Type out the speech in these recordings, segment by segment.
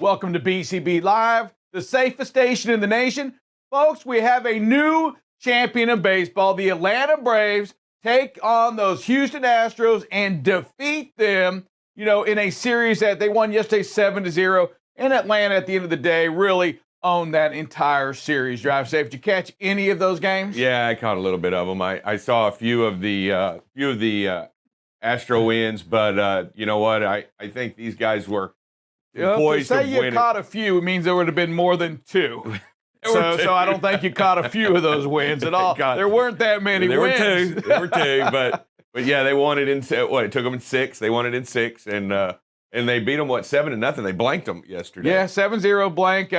Welcome to BCB Live, the safest station in the nation. Folks, we have a new champion of baseball. The Atlanta Braves take on those Houston Astros and defeat them, in a series that they won yesterday 7-0. And Atlanta, at the end of the day, really owned that entire series. Drive safe. Did you catch any of those games? Yeah, I caught a little bit of them. I saw a few of the Astro wins, but you know what? I think these guys were poised to say you win caught a few, it means there would have been more than two. So I don't think you caught a few of those wins at all. There weren't that many wins. There were two, but yeah, they won it in what? It took them in 6. They won it in 6, and they beat them 7-0. They blanked them yesterday. Yeah, 7-0 blank.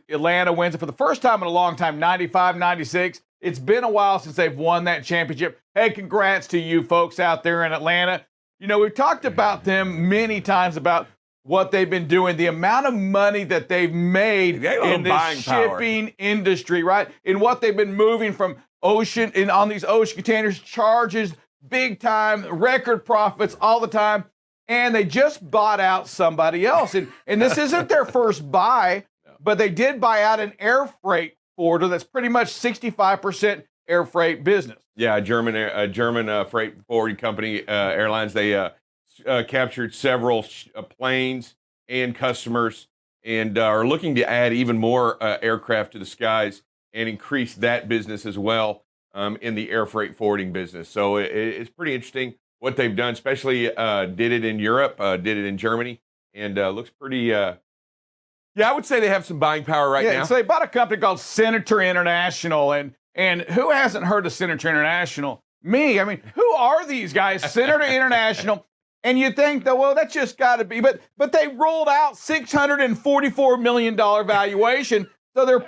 Atlanta wins it for the first time in a long time, 95-96. It's been a while since they've won that championship. Hey, congrats to you folks out there in Atlanta. We've talked about them many times about what they've been doing, the amount of money that they've made in this shipping industry, right? In what they've been moving from ocean and on these ocean containers, charges, big time, record profits all the time. And they just bought out somebody else. And this isn't their first buy, but they did buy out an air freight forwarder that's pretty much 65% air freight business. Yeah, a German freight forwarding company, airlines. They captured several planes and customers, and are looking to add even more aircraft to the skies and increase that business as well in the air freight forwarding business. So it's pretty interesting what they've done, especially did it in Europe, did it in Germany, and looks pretty. I would say they have some buying power right now. So they bought a company called Senator International, and who hasn't heard of Senator International? Me. I mean, who are these guys? Senator International. And you think that, well, that's just got to be, but they rolled out $644 million valuation. So they're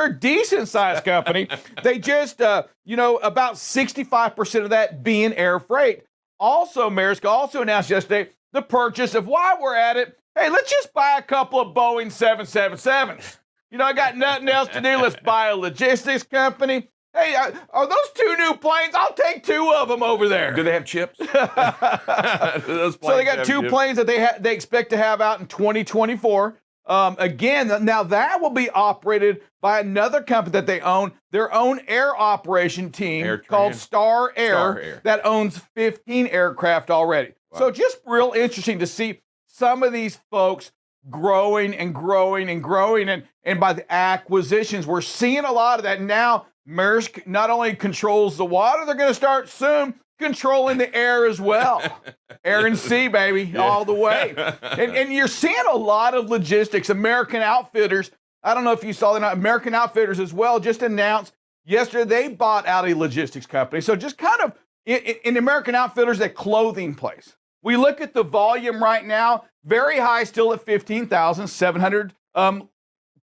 a decent sized company. They just, about 65% of that being air freight. Also, Maersk also announced yesterday the purchase of, while we're at it, hey, let's just buy a couple of Boeing 777s. I got nothing else to do. Let's buy a logistics company. Hey, are those 2 new planes? I'll take 2 of them over there. Do they have chips? So they got 2 planes that they expect to have out in 2024. Again, now that will be operated by another company that they own, their own air operation team called Star Air that owns 15 aircraft already. Wow. So just real interesting to see some of these folks growing and growing and growing. And by the acquisitions, we're seeing a lot of that now. Maersk not only controls the water, they're going to start soon controlling the air as well. Air and sea, baby, all the way. And you're seeing a lot of logistics. American Outfitters, I don't know if you saw that, American Outfitters as well just announced yesterday they bought out a logistics company. So just kind of, in American Outfitters, a clothing place. We look at the volume right now, very high, still at 15,700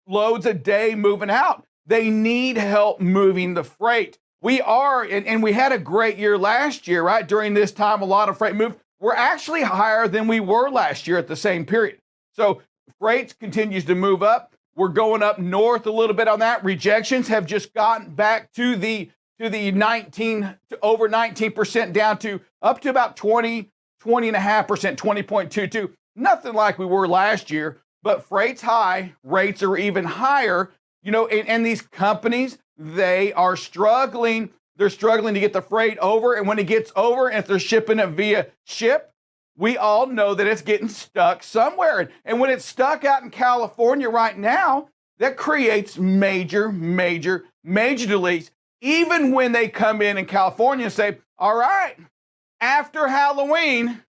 loads a day moving out. They need help moving the freight. We are, and we had a great year last year, right? During this time, a lot of freight moved. We're actually higher than we were last year at the same period. So freight continues to move up. We're going up north a little bit on that. Rejections have just gotten back to the 19 to over 19% down to up to about 20.5%, 20.22. Nothing like we were last year, but freight's high, rates are even higher. And these companies, they are struggling. They're struggling to get the freight over. And when it gets over, if they're shipping it via ship, we all know that it's getting stuck somewhere. And when it's stuck out in California right now, that creates major delays. Even when they come in California and say, all right, after Halloween,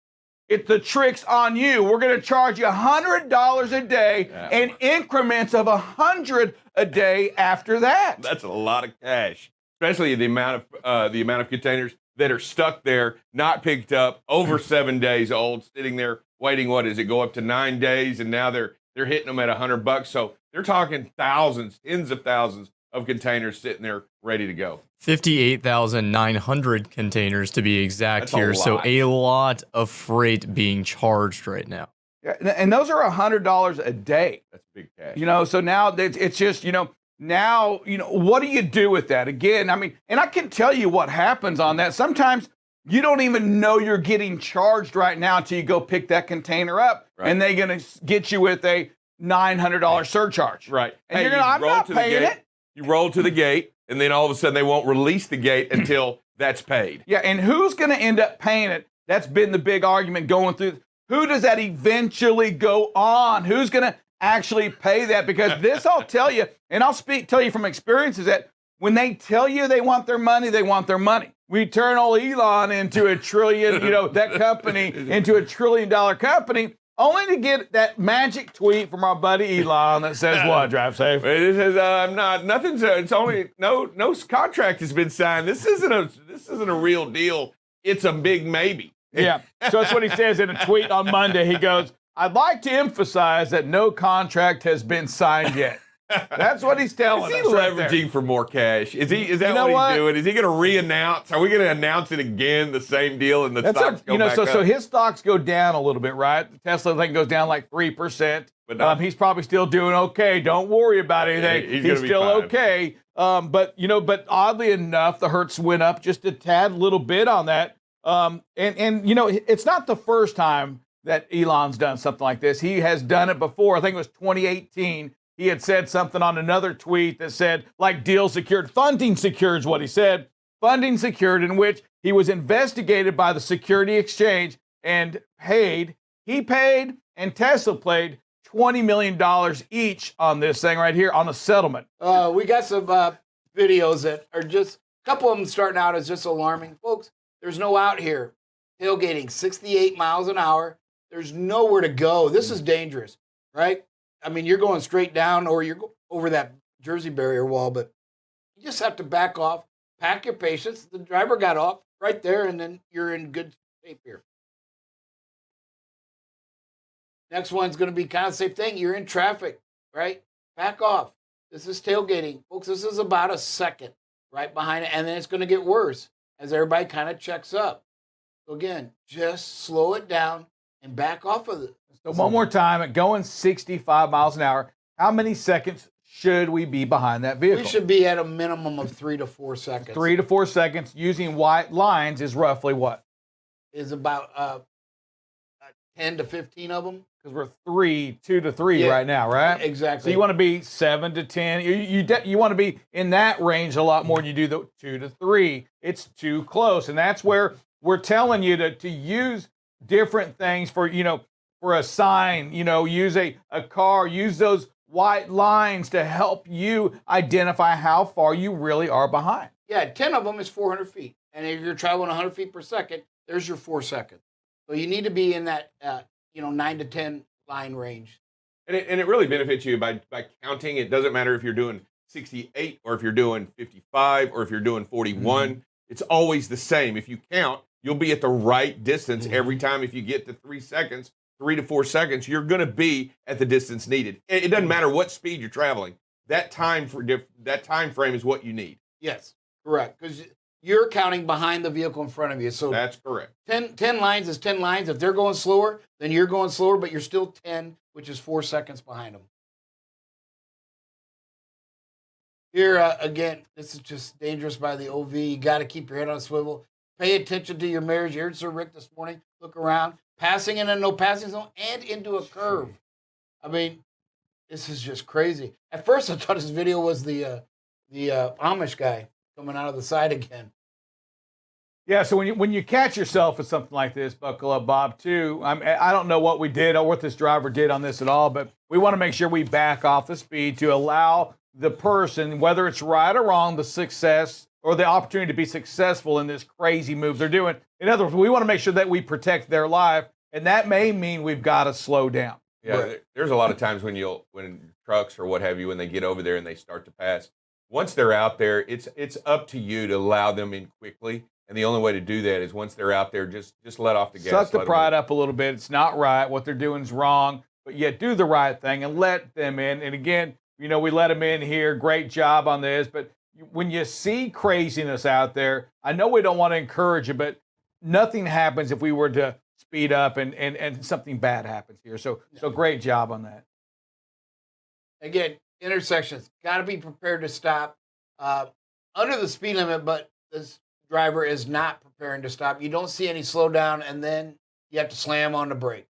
the trick's on you. We're going to charge you $100 a day and increments of $100 a day after that. That's a lot of cash, especially the amount of containers that are stuck there, not picked up, over 7 days old, sitting there waiting. What does it go up to 9 days? And now they're hitting them at $100. So they're talking thousands, tens of thousands of containers sitting there ready to go. 58,900 containers to be exact. That's here. So a lot of freight being charged right now. Yeah, and those are $100 a day. That's big cash. So now it's just, now, what do you do with that? Again, I mean, and I can tell you what happens on that. Sometimes you don't even know you're getting charged right now until you go pick that container up. Right. And they're going to get you with a $900 surcharge. Right. And you're going to, I'm not paying it. You roll to the gate, and then all of a sudden they won't release the gate until that's paid. Yeah, and who's going to end up paying it? That's been the big argument going through. Who does that eventually go on? Who's going to actually pay that? Because this, I'll tell you, and tell you from experience, is that when they tell you they want their money, they want their money. We turn old Elon into a trillion, that company into a $1 trillion company, only to get that magic tweet from our buddy Elon that says what? Drive safe. It says nothing's. It's only no contract has been signed. This isn't a real deal. It's a big maybe. Yeah. So that's what he says in a tweet on Monday. He goes, "I'd like to emphasize that no contract has been signed yet." That's what he's telling us. Is he leveraging for more cash? Is that what he's doing? Is he going to re-announce? Are we going to announce it again, the same deal, and the stocks go back up? So his stocks go down a little bit, right? The Tesla thing goes down like 3%. But he's probably still doing okay. Don't worry about anything. He's still okay. But oddly enough, the Hertz went up just a tad little bit on that. It's not the first time that Elon's done something like this. He has done it before. I think it was 2018. He had said something on another tweet that said, like, deal secured, funding secured is what he said. Funding secured, in which he was investigated by the Security Exchange and paid. He paid and Tesla paid $20 million each on this thing right here on a settlement. We got some videos that are just, a couple of them starting out as just alarming. Folks, there's no out here. Tailgating, 68 miles an hour. There's nowhere to go. This is dangerous, right? I mean, you're going straight down or you're over that Jersey barrier wall, but you just have to back off, pack your patience. The driver got off right there, and then you're in good shape here. Next one's going to be kind of the same thing. You're in traffic, right? Back off. This is tailgating. Folks, this is about a second right behind it, and then it's going to get worse as everybody kind of checks up. So again, just slow it down and back off of it. So one more time, at going 65 miles an hour, how many seconds should we be behind that vehicle? We should be at a minimum of 3 to 4 seconds. 3 to 4 seconds using white lines is roughly what? Is about 10 to 15 of them. Because we're 2 to 3 right now, right? Exactly. So you want to be 7 to 10. You want to be in that range a lot more than you do the 2 to 3. It's too close. And that's where we're telling you to use different things for a sign, use a car, use those white lines to help you identify how far you really are behind. Yeah, 10 of them is 400 feet. And if you're traveling 100 feet per second, there's your 4 seconds. So you need to be in that, 9 to 10 line range. And it really benefits you by counting. It doesn't matter if you're doing 68 or if you're doing 55 or if you're doing 41. Mm-hmm. It's always the same. If you count, you'll be at the right distance every time. If you get to 3 seconds, 3 to 4 seconds, you're going to be at the distance needed. It doesn't matter what speed you're traveling. That time frame is what you need. Yes, correct. Because you're counting behind the vehicle in front of you. So that's correct. 10 lines is 10 lines. If they're going slower, then you're going slower, but you're still 10, which is 4 seconds behind them. Here, again, this is just dangerous by the OV. You got to keep your head on a swivel. Pay attention to your mirrors. You heard Sir Rick this morning. Look around. Passing in a no passing zone and into a curve. I mean, this is just crazy. At first, I thought this video was the Amish guy coming out of the side again. Yeah, so when you catch yourself with something like this, buckle up, Bob, too. I don't know what we did or what this driver did on this at all, but we want to make sure we back off the speed to allow the person, whether it's right or wrong, the success or the opportunity to be successful in this crazy move they're doing. In other words, we want to make sure that we protect their life, and that may mean we've got to slow down. Yeah, there's a lot of times when trucks or what have you, when they get over there and they start to pass, once they're out there, it's up to you to allow them in quickly. And the only way to do that is once they're out there, just let off the gas. Suck the pride up a little bit. It's not right. What they're doing is wrong, but yet do the right thing and let them in. And again, we let them in here. Great job on this, but when you see craziness out there, I know we don't want to encourage it, but nothing happens if we were to speed up and something bad happens here. So great job on that. Again, intersections, got to be prepared to stop under the speed limit, but this driver is not preparing to stop. You don't see any slowdown, and then you have to slam on the brake,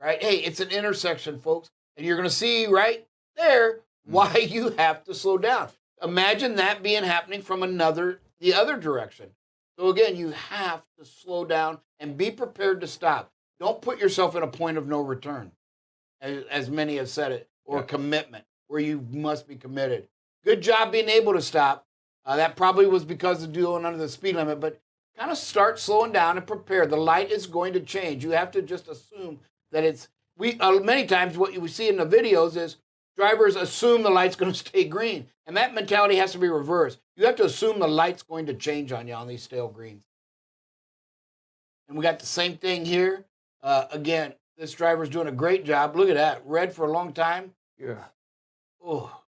right? Hey, it's an intersection, folks. And you're going to see right there why you have to slow down. Imagine that being happening from the other direction. So again, you have to slow down and be prepared to stop. Don't put yourself in a point of no return, as many have said it, or commitment, where you must be committed. Good job being able to stop. That probably was because of doing under the speed limit, but kind of start slowing down and prepare. The light is going to change. You have to just assume that many times what we see in the videos is drivers assume the light's going to stay green, and that mentality has to be reversed. You have to assume the light's going to change on you on these stale greens. And we got the same thing here. Again, this driver's doing a great job. Look at that. Red for a long time. Yeah. Oh,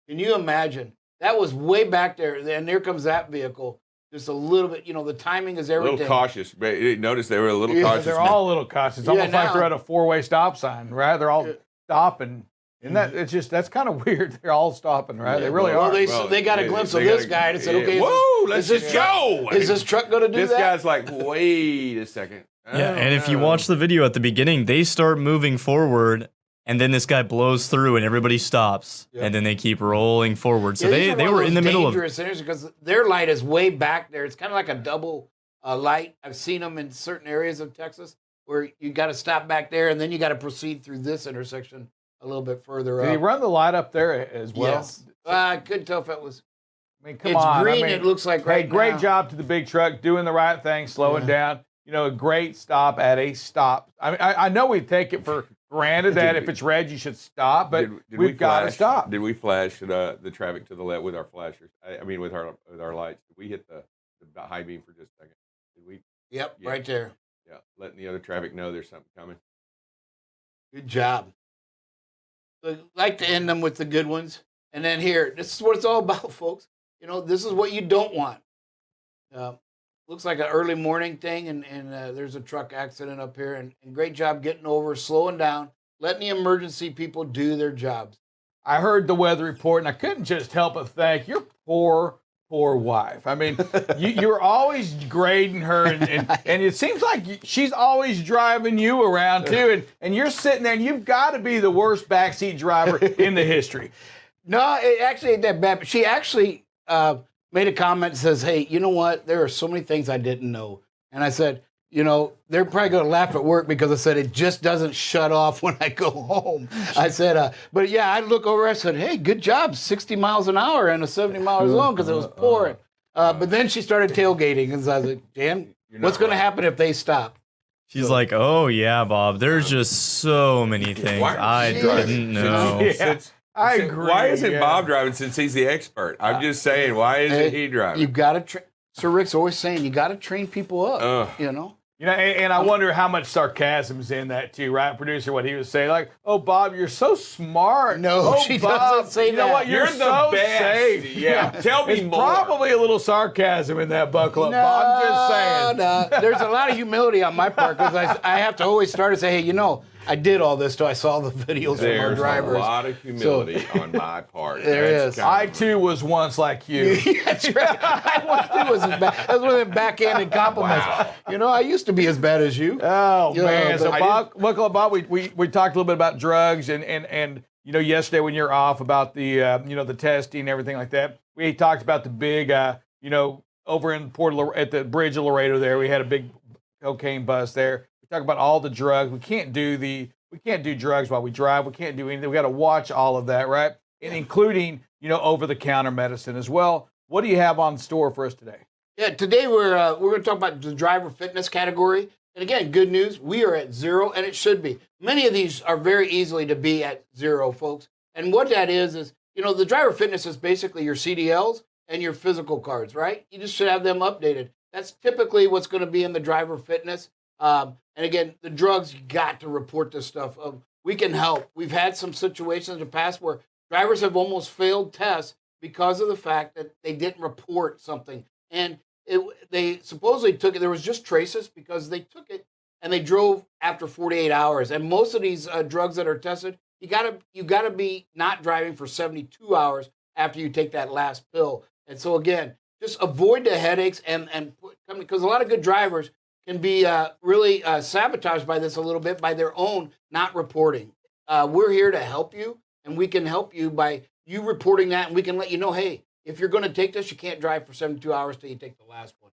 can you imagine? That was way back there, and there comes that vehicle. Just a little bit, the timing is everything. A little cautious. Notice they were a little cautious. They're all a little cautious. It's almost like they're at a four-way stop sign, right? They're all stopping. And that's kind of weird. They're all stopping, right? They really are. They got a glimpse of this guy and said, okay, let's just go. Is this truck going to do that? This guy's like, wait a second. And if you watch the video at the beginning, they start moving forward, and then this guy blows through, and everybody stops, and then they keep rolling forward. So they were in the middle of dangerous intersection because their light is way back there. It's kind of like a double light. I've seen them in certain areas of Texas where you got to stop back there, and then you got to proceed through this intersection a little bit further up. Did he run the light up there as well? Yes. I couldn't tell if it was. Come on. It's green, it looks like right now. Great job to the big truck, doing the right thing, slowing down. A great stop at a stop. I know we take it for granted that if it's red, you should stop, but we've got to stop. Did we flash the traffic to the left with our flashers? With our lights. Did we hit the high beam for just a second? Did we? Yep, right there. Yeah, letting the other traffic know there's something coming. Good job. So I like to end them with the good ones. And then here, this is what it's all about, folks. This is what you don't want. Looks like an early morning thing, and there's a truck accident up here. And great job getting over, slowing down, letting the emergency people do their jobs. I heard the weather report, and I couldn't just help but thank your poor wife. You're always grading her, and it seems like she's always driving you around, too. And you're sitting there, and you've got to be the worst backseat driver in the history. No, it actually ain't that bad. But she actually made a comment that says, hey, you know what? There are so many things I didn't know. And I said, they're probably going to laugh at work because I said it just doesn't shut off when I go home. I said, but yeah, I look over, I said, hey, good job, 60 miles an hour and a 70 miles long because it was pouring. But then she started tailgating, and so I was like, Dan, what's going to happen if they stop? She's like, oh, yeah, Bob, there's just so many things I didn't know. I agree. Why isn't Bob driving since he's the expert? I'm just saying, why isn't he driving? You've got to train. Sir Rick's always saying you got to train people up, and I wonder how much sarcasm's in that too, right, producer? What he was saying, like, "Oh, Bob, you're so smart." No, she doesn't say that. You know what? You're the so best. safe. Yeah, tell me There's more. Probably a little sarcasm in that buckle up, Bob. I'm just saying. No. There's a lot of humility on my part because I have to always start to say, hey, I did all this till I saw the videos from our drivers. There's a lot of humility on my part. There is. I too was once like you. That's right. I once too was as bad. That's one of them backhanded compliments. Wow. I used to be as bad as you. Oh man! So Bob, we talked a little bit about drugs and yesterday when you're off about the the testing and everything like that. We talked about the big over in at the bridge of Laredo there. We had a big cocaine bust there. Talk about all the drugs. We can't do drugs while we drive. We can't do anything. We got to watch all of that, right? And including, over-the-counter medicine as well. What do you have on store for us today? Yeah, today we're going to talk about the driver fitness category. And again, good news, we are at 0, and it should be. Many of these are very easily to be at 0, folks. And what that is, the driver fitness is basically your CDLs and your physical cards, right? You just should have them updated. That's typically what's going to be in the driver fitness. And again, the drugs, you got to report this stuff. We can help. We've had some situations in the past where drivers have almost failed tests because of the fact that they didn't report something. And they supposedly took it. There was just traces because they took it and they drove after 48 hours. And most of these drugs that are tested, you gotta be not driving for 72 hours after you take that last pill. And so again, just avoid the headaches because a lot of good drivers can be really sabotaged by this a little bit by their own not reporting. we're here to help you, and we can help you by you reporting that, and we can let you know, hey, if you're going to take this, you can't drive for 72 hours till you take the last one.